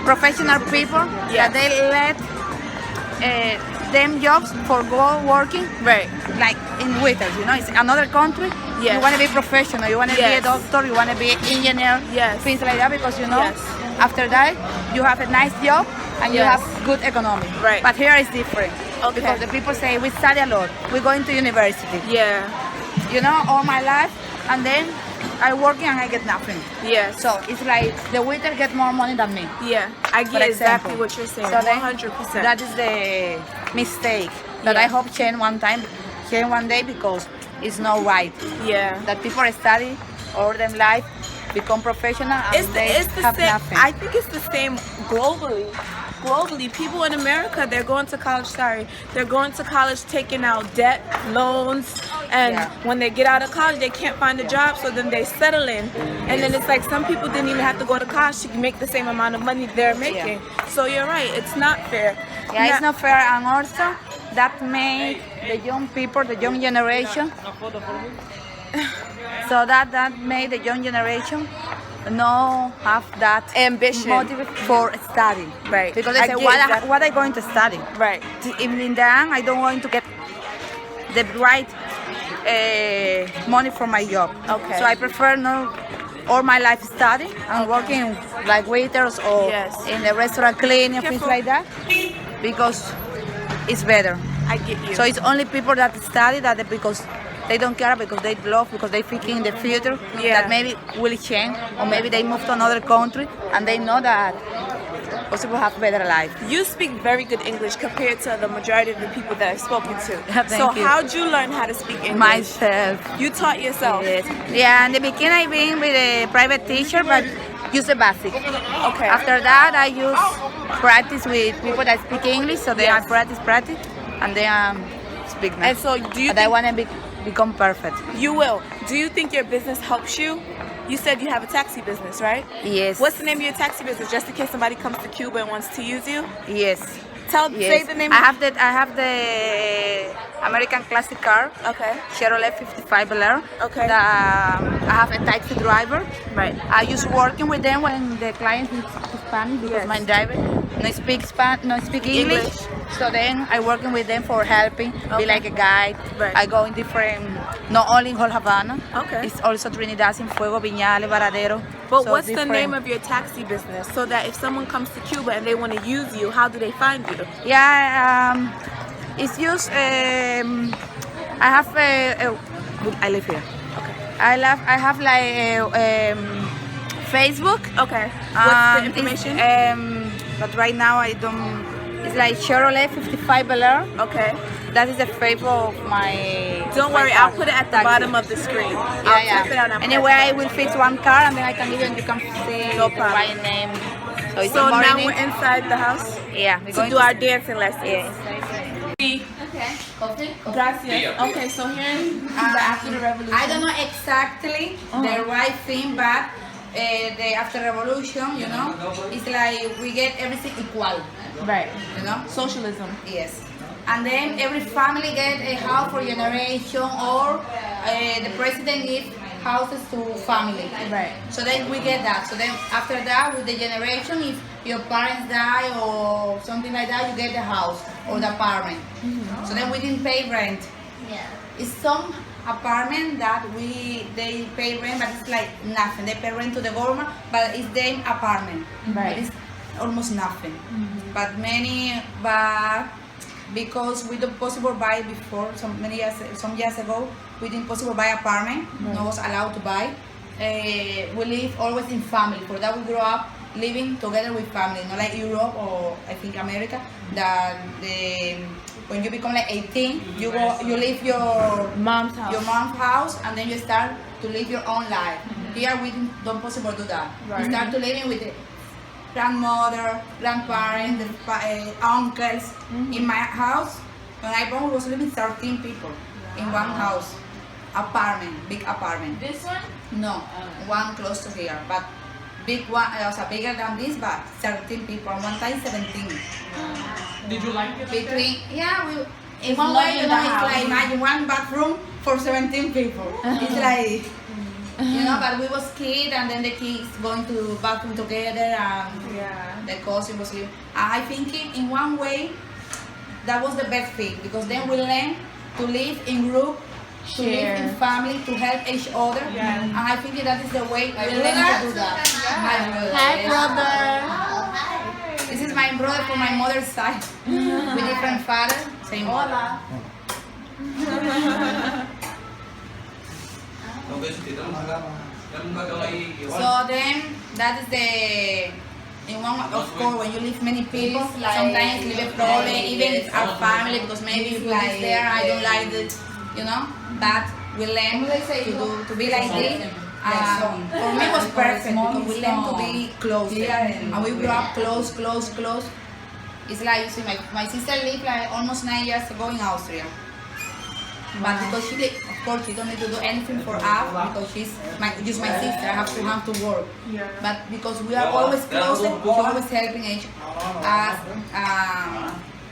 professional people Yes. that they let them jobs for go working, Right. like in waiters. It's another country. Yes. You want to be professional. You want to be a Yes. doctor. You want to be an engineer. Yes. Things like that, because Yes. after that you have a nice job and you Yes. have good economy. Right. But here is different. Okay. Because the people say we study a lot. We're going to university. Yeah. All my life, and then I working and I get nothing. Yeah. So it's like the waiter get more money than me. Yeah. I For get exactly example. what you're saying. So then 100%. That is the mistake that Yeah. I hope change one day, because it's not right Yeah. that people study all them life, become professional, and they It's the have same. nothing. I think it's the same globally. Globally, people in America, they're going to college. They're going to college, taking out debt, loans, and Yeah. when they get out of college, they can't find a job, so then they settle in. And then it's like some people didn't even have to go to college to make the same amount of money they're making. So you're right, it's not fair. Yeah, it's not fair, and also that make the young people, the young generation. So that made the young generation no have that Ambition. motive for studying. Right. Because they I say, get what that. are you going to study? Right. In the end, I don't want to get the right money for my job. Okay. So I prefer not all my life study and working like waiters or Yes. in the restaurant cleaning, things Careful. like that, because it's better. I get you. So it's only people that study that because they don't care, because they love, because they think in the future that maybe will change, or maybe they move to another country and they know that possible have better life. You speak very good English compared to the majority of the people that I've spoken to. Thank you. How'd you learn how to speak English? Myself. You taught yourself? Yes. Yeah, in the beginning I've been with a private teacher, but use the basic. Okay. After that I use practice with people that speak English, so then I practice, and then speak now. And so do you I want to become perfect. You will. Do you think your business helps you? You said you have a taxi business, right? Yes. What's the name of your taxi business, just in case somebody comes to Cuba and wants to use you? Yes. Say the name. I have the American classic car. Okay. Chevrolet 55 Bel Air. Okay. I have a taxi driver. Right. I use working with them when the client is Spanish, because my driver no speak English. So then I working with them for helping, be like a guide. Right. I go in different, not only in whole Havana. Okay. It's also Trinidad, Cienfuegos, Viñales, Varadero. But so what's different. the name of your taxi business, so that if someone comes to Cuba and they want to use you, how do they find you? Yeah, it's just I have I live here. Okay. I have like Facebook. Okay. What's the information? But right now I don't. It's like Chevrolet 55 Bel Air. Okay. That is the favorite of my. Don't worry, I'll put it at the bottom of the screen. I'll type it out and Anyway, I will fix one car and then I can give you and you can see the right name. So now we're inside the house? Yeah. We're going to do our dancing lessons. Yeah. Okay. Coffee? Gracias. Okay, so here in Cuba after the revolution. I don't know exactly the right thing, but the after revolution, you know, it's like we get everything equal. Right. You know? Socialism. Yes. And then every family get a house for generation, or the president gives houses to family. Right. So then we get that. So then after that, with the generation, if your parents die or something like that, you get the house or the apartment. So then we didn't pay rent. Yeah. It's some apartment that they pay rent, but it's like nothing. They pay rent to the government, but it's their apartment. Right. But it's almost nothing. But because we don't possible buy before, some years ago, we didn't possible buy apartment. Right. No was allowed to buy. We live always in family. For that we grew up living together with family, not like Europe or I think America. That when you become like 18, you leave your mom's house, and then you start to live your own life. Here we don't possible do that. Right. We start to living with the grandmother, grandparents, uncles. In my house, when I born, was living 13 people in one house, big apartment. This one? No, one close to here, but big one, also bigger than this, but 13 people. One time 17. Did you like it? In one way, you know, it's like imagine one bathroom for 17 people. It's like. You know, but we was kids, and then the kids going to bathroom together, and the cousin was living. I think in one way, that was the best thing, because then we learn to live in group, to live in family, to help each other, and I think that is the way we learn to do that. Hi, brother. This is my brother from my mother's side, with different father, same mother. So then that is in one, of course, when you leave many people, sometimes live a problem, even if our family, because maybe if like there, I don't like it, you know. But we learn to be like this. For me, it was perfect because we learned to be close, and we grew up close. It's like, you see, my sister lived like almost 9 years ago in Austria. But because she did, of course, she don't need to do anything for us, because she's just my sister. I have to work. But because we are always close, we're always helping us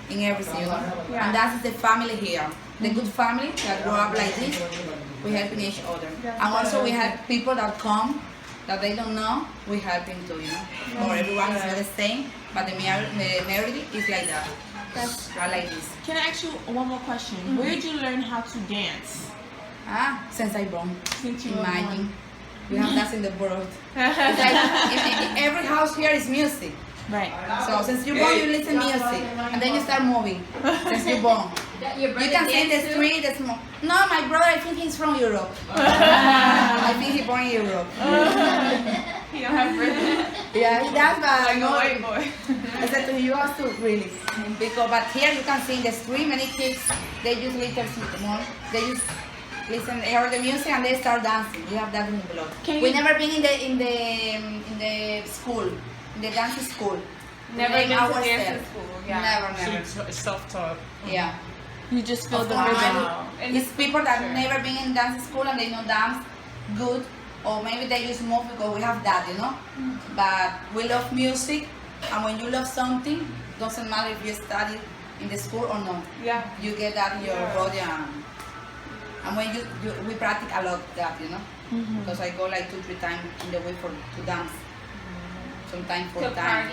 in everything, you know. And that's the family here. The good family that grow up like this, we helping each other. And also we have people that come that they don't know, we helping too, you know. Or everyone is not the same, but the marriage is like that. That's like this. Can I ask you one more question? Where did you learn how to dance? Since I born. Since you were Imagine. born. We have that in the world. It's like in every house here is music. Right. So since you're born, you listen music, and then you start moving. Since you're born, You can see in the street, the small. No, my brother, I think he's from Europe. I think he's born in Europe. You don't have birthday? Yeah, he does, but like a white boy. I said to him, you have to really. Because, but here you can see in the street, many kids, they use little more. They just listen, they hear the music and they start dancing. You have that in the blood. We never been in the school, in the dance school. Never been to dance school. Yeah. Never. So it's self-taught. Yeah. You just feel the Wow. rhythm. It's people that never been in dance school and they know dance good, or maybe they just move because we have that, you know. But we love music, and when you love something, doesn't matter if you study in the school or not. Yeah. You get that in your body, and when we practice a lot that, you know. Because I go like 2-3 times in the week to dance. Sometimes 4 times.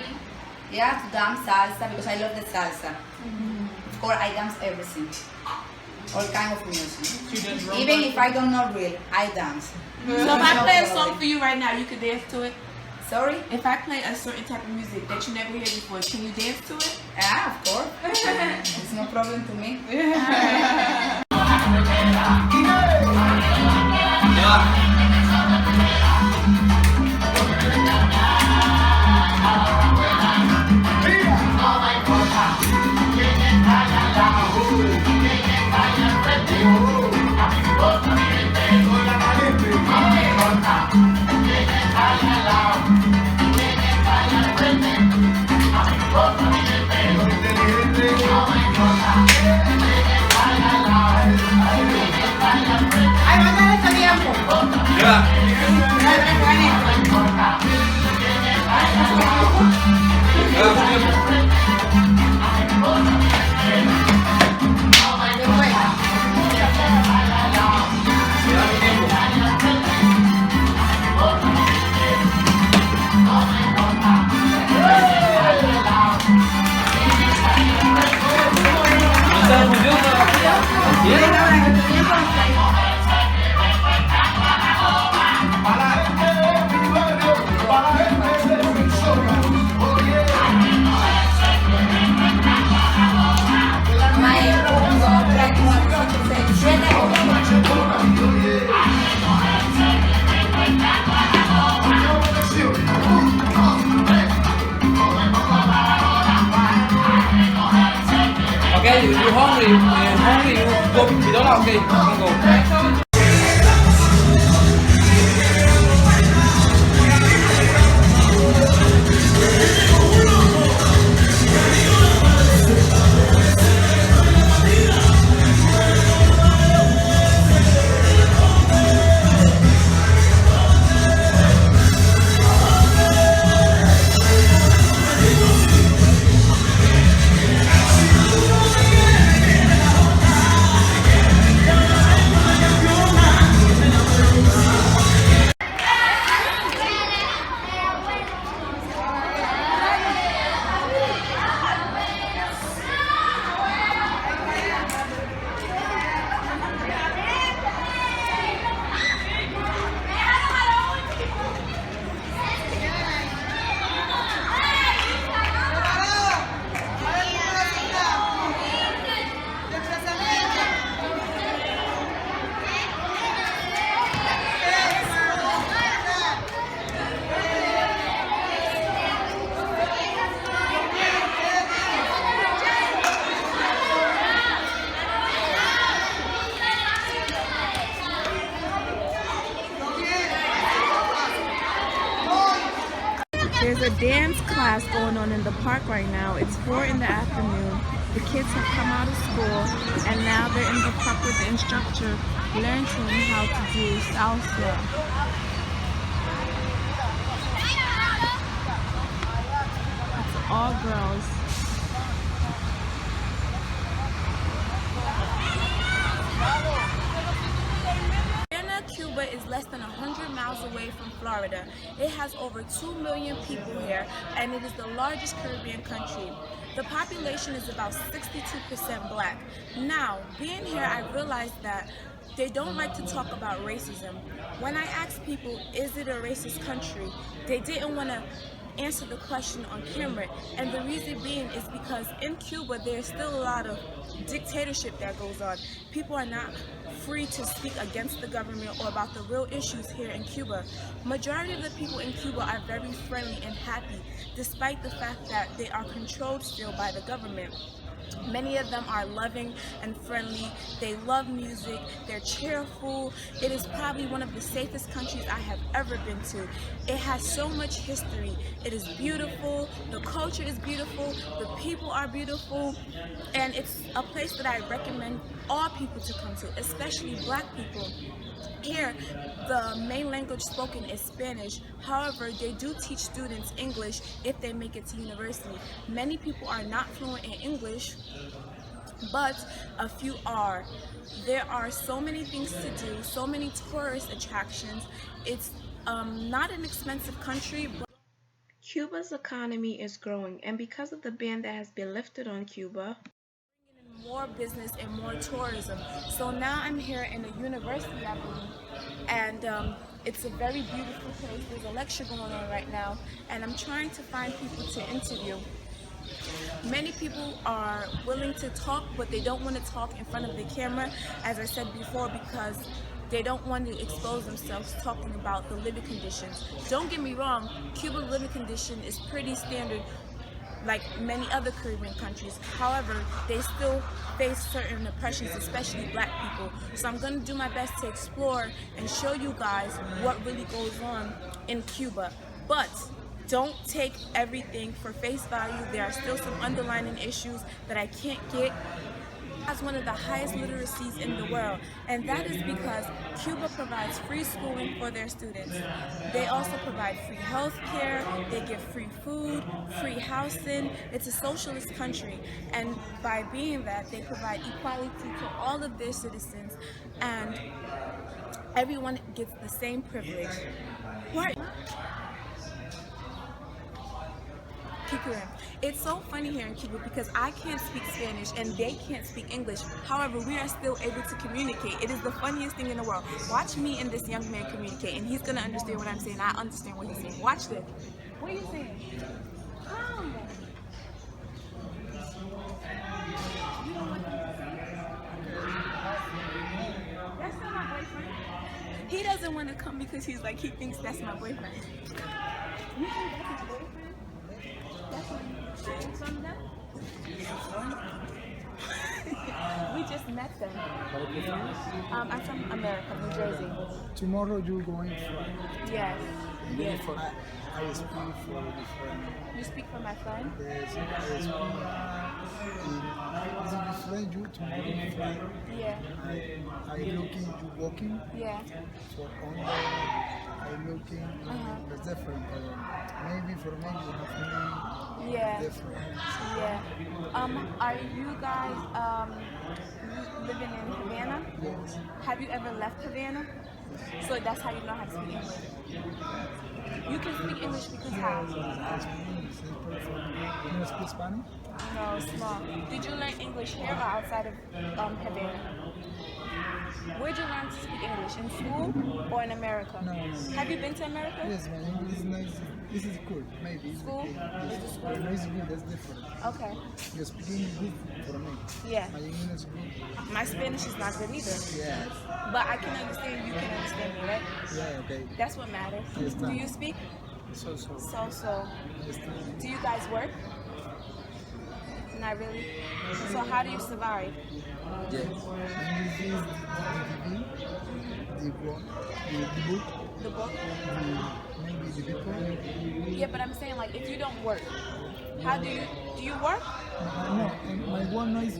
Yeah, to dance salsa because I love the salsa. Of course, I dance everything, all kind of music. Even if I don't know real, I dance. So if I play a song for you right now, you could dance to it? Sorry? If I play a certain type of music that you never heard before, can you dance to it? Yeah, of course. It's no problem to me. Okay, you're hungry, you go, you don't have, okay, you can go. There's a dance class going on in the park right now. It's 4 in the afternoon. The kids have come out of school and now they're in the park with the instructor learning how to do salsa. It's all girls. Havana, Cuba is less than 100 miles away from Florida. It has over 2 million people here, and it is the largest Caribbean country. The population is about 62% black. Now, being here, I realized that they don't like to talk about racism. When I asked people, is it a racist country? They didn't want to answer the question on camera. And the reason being is because in Cuba there's still a lot of dictatorship that goes on. People are not free to speak against the government or about the real issues here in Cuba. Majority of the people in Cuba are very friendly and happy, despite the fact that they are controlled still by the government. Many of them are loving and friendly. They love music. They're cheerful. It is probably one of the safest countries I have ever been to. It has so much history. It is beautiful. The culture is beautiful. The people are beautiful. And it's a place that I recommend all people to come to, especially black people. Here, the main language spoken is Spanish. However, they do teach students English if they make it to university. Many people are not fluent in English, but a few are. There are so many things to do, so many tourist attractions. It's not an expensive country, but Cuba's economy is growing, and because of the ban that has been lifted on Cuba, more business and more tourism. So now I'm here in a university, I believe, and it's a very beautiful place. There's a lecture going on right now, and I'm trying to find people to interview. Many people are willing to talk, but they don't want to talk in front of the camera, as I said before, because they don't want to expose themselves talking about the living conditions. Don't get me wrong, Cuba's living condition is pretty standard like many other Caribbean countries. However, they still face certain oppressions, especially black people. So I'm going to do my best to explore and show you guys what really goes on in Cuba. But don't take everything for face value. There are still some underlying issues that I can't get. Has one of the highest literacies in the world, and that is because Cuba provides free schooling for their students. They also provide free health care, they give free food, free housing. It's a socialist country, and by being that, they provide equality to all of their citizens, and everyone gets the same privilege. What? Keep hearing. It's so funny here in Cuba because I can't speak Spanish and they can't speak English. However, we are still able to communicate. It is the funniest thing in the world. Watch me and this young man communicate, and he's gonna understand what I'm saying. I understand what he's saying. Watch this. What are you saying? Come. You don't want That's not my boyfriend. He doesn't want to come because he's like, he thinks that's my boyfriend. You think that's his boyfriend? That's what you're from them? We just met them. I'm from America, New Jersey. Tomorrow you're going for Yes. Yes. I speak for the friend. You speak for my friend? Yes, I speak is it friend you tomorrow friend? Yeah. I looking you walking. Yeah. For on I looking it's different. Maybe for me you have me different. Yeah. Are you guys living in Havana? Yes. Have you ever left Havana? So that's how you know how to speak English. You can speak English because how? I speak English. You speak Spanish? No, small. Did you learn English here or outside of Havana? Where'd you learn to speak English? In school or in America? No. Have you been to America? Yes, my English is nice. This is cool. Maybe it's School? okay. Is it school? My English is good. That's different. Okay. You're speaking good for me. Yeah. My English is good. My Spanish is not good either. Yes. But I can understand you can understand me, right? Yeah, okay. That's what matters. Yes, Do you speak? So. So. Yes, Do you guys work? Not really. So how do you survive? yes. English is the book, The book? maybe the people. Yeah, but I'm saying like if you don't work, how do you work? No, my one noise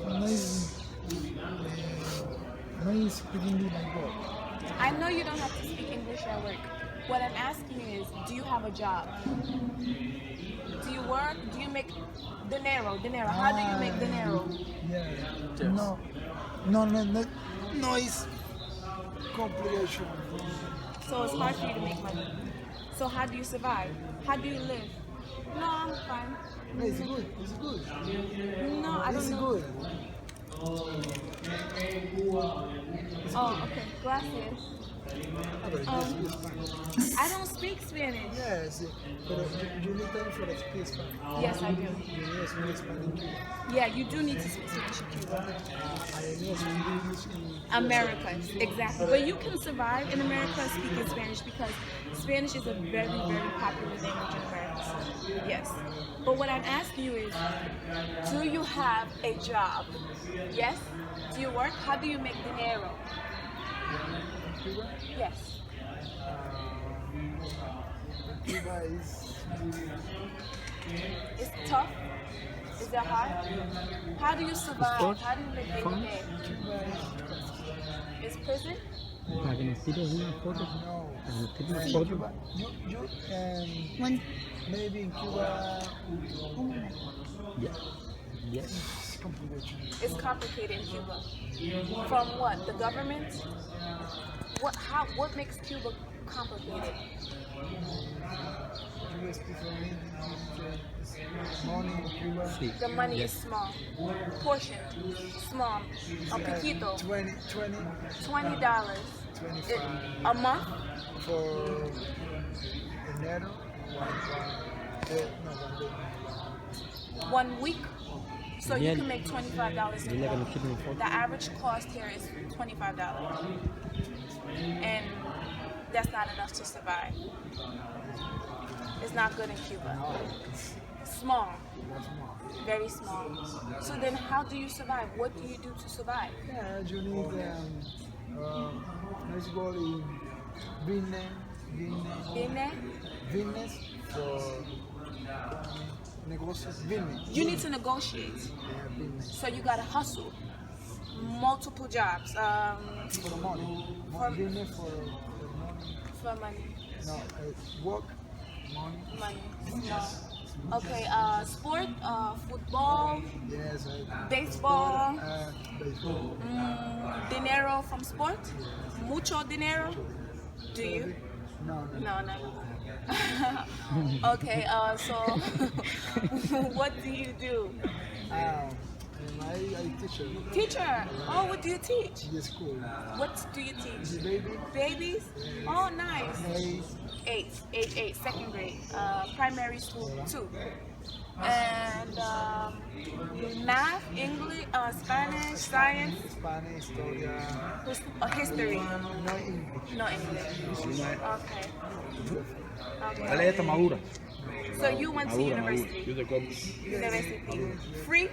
speaking with my work. I know you don't have to speak English at work. What I'm asking you is, do you have a job? Do you work? Do you make dinero? How do you make dinero? Yeah. No, noise complication. So it's hard for you to make money. So how do you survive? How do you live? No, I'm fine. It's good. It's good. No, I don't know. It's good. Oh, okay. Gracias. I don't speak Spanish. Yes, but you need time for speak Spanish. Yes, I do. You need to speak Spanish in Cuba. Yeah, you do need to speak Spanish in Cuba. I need to speak English in America, exactly. But you can survive in America speaking Spanish because Spanish is a very, very popular language in America. Yes. But what I'm asking you is, do you have a job? Yes? Do you work? How do you make dinero? Cuba. Yes. Cuba is It's tough? Is it hard? How do you survive? How do you make day? It's prison? Para que nos tires una foto. no. Para que nos tires una In foto. Cuba, maybe in Cuba. Yeah. Yeah. It's complicated. It's complicated in Cuba. From what? The government? What makes Cuba complicated? Cuba is for me. Money in Cuba. The money is small. Portioned. Small. A poquito. $20. $20. 25. A month? For enero. 1 week? So you Bien. can make $25 a Dile que nos month. tire una foto. The average cost here is $25. And that's not enough to survive. It's not good in Cuba. Small. Very small. So then how do you survive? What do you do to survive? Yeah, you need let's go in business for negocios, business. You need to negotiate. Yeah, business. So you gotta hustle. Multiple jobs. For the money. For- Business for money. For money. No, work, money. Money. No. Okay, sport, football, Yes, baseball, baseball. dinero from sport, mucho dinero. Do you? No. No. Okay, so what do you do? I teacher. Teacher. Oh, what do you teach? In the school. What do you teach? The baby. Babies? Oh, nice. Hey. Age 8, second grade, primary school 2. And math, English, Spanish, science, Spanish, historia. History. No English. No English. Okay. Dale esta madura. So you went to university. Yo te compro. University. Free?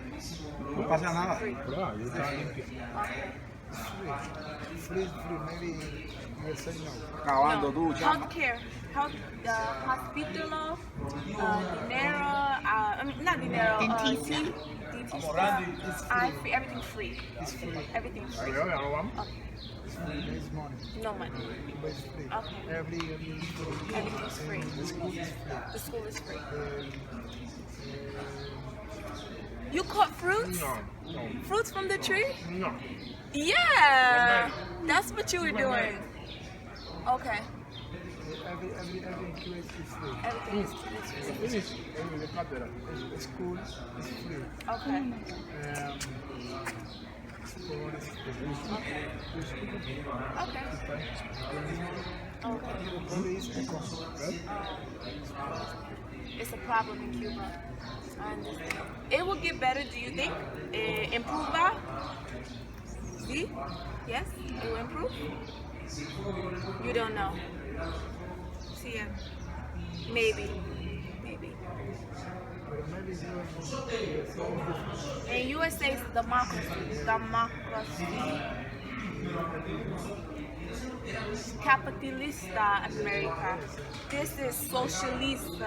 No pasa nada. Free. Prueba, yo estaba limpio. Okay. Free, maybe you say no. Acabando tú, chama. Healthcare. Hospital, dinero, I mean, not dinero, dentista, everything free. It's free. Everything free. Ya lo vamos. Okay. There's money. No money. But it's free. Okay. Everything's free. Everything's free. The school is free. The school is free. You caught fruits? No. Fruits from the tree? No. Yeah! That's what you were doing. Okay. Every place is free. Everything is free. The school is free. Okay. Sport is free. Okay. Okay. Police and consul. It's a problem in Cuba. I understand. It will get better, do you think? Improve? See? Yes? It will improve? You don't know. See ya. Maybe. In USA, it's democracy. Capitalista America. This is socialism.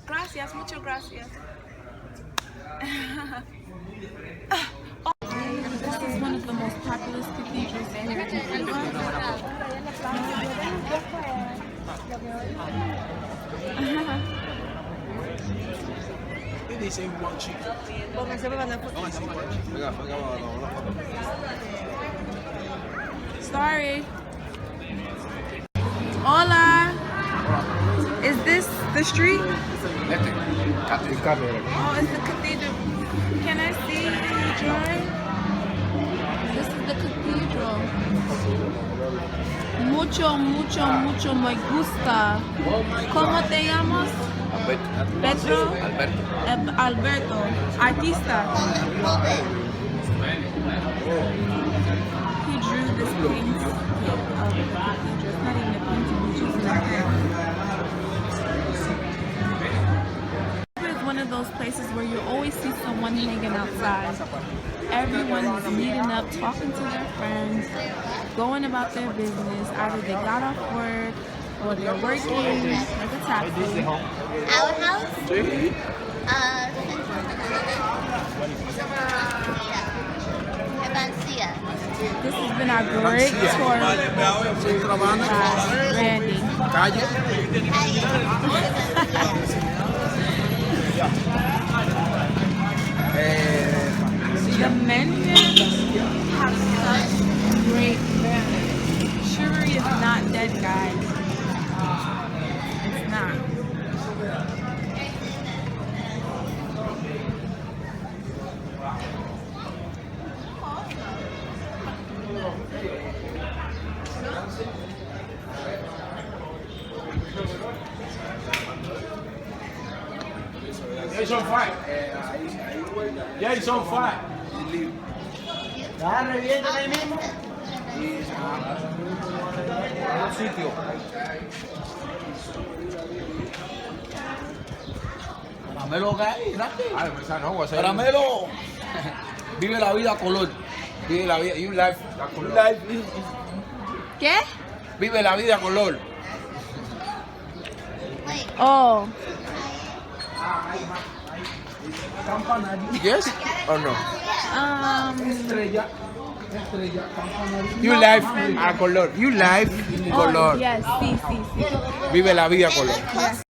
Gracias, muchas gracias. This is one of the most populous cathedrals in Sorry. Hola. Is this the street? Oh, it's the cathedral. Can I see you drive? This is the cathedral. mucho me gusta. ¿Cómo te llamas? Petro? Alberto. Artista. He drew this painting of the cathedral. It's not even a painting, it's just like it's one of those places where you always see someone hanging outside. Everyone is meeting up, talking to their friends, going about their business. Either they got off work or they're working, like a taxi. Our house? This has been our great tour by Randy. The Mexicans have such great food. Sugar is not dead, guys. It's not. It's on fire. Yeah, it's on fire. ¿La revientan ahí mismo? Un sitio. Caramelo gay, grande. Caramelo. Vive la vida a color. Vive la vida. You life a color. ¿Qué? Vive la vida a color. Oh. Yes or no? You life a color. You life color. Yes, sí. Vive la vida a color. Yes.